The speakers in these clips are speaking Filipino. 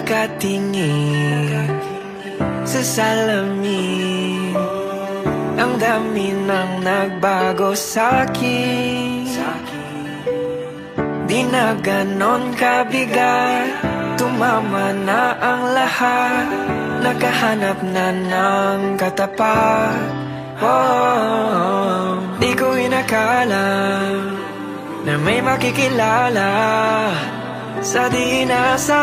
nakatingin sa salamin, ang dami nang nagbago sa'kin. Di na ganon kabigat, tumama na ang lahat, nakahanap na ng katapat. Di ko inakala na may makikilala sa di inasang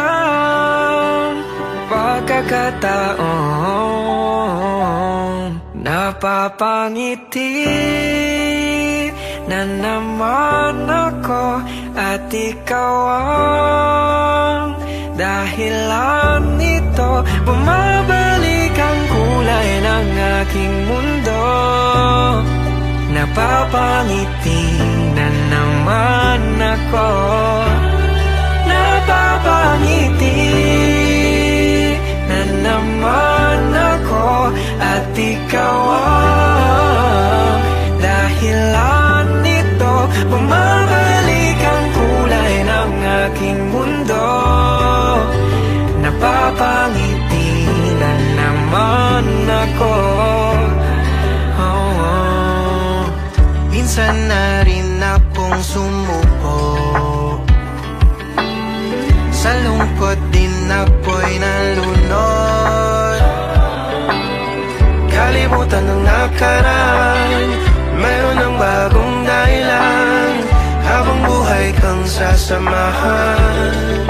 pagkakataon. Napapangiti na naman ako at ikaw ang dahilan nito. Bumabalik ang kulay ng aking mundo. Napapangiti na naman ako. Napapangiti na naman ako at ikaw ang dahilan nito. Bumabalik ang kulay ng aking mundo. Napapangiti na naman ako. Minsan na rin akong sumuko, sa lungkot din ako'y nalunod. Kalimutan ng nakaraan, mayroon ng bagong dahilan, habang buhay kang sasamahan.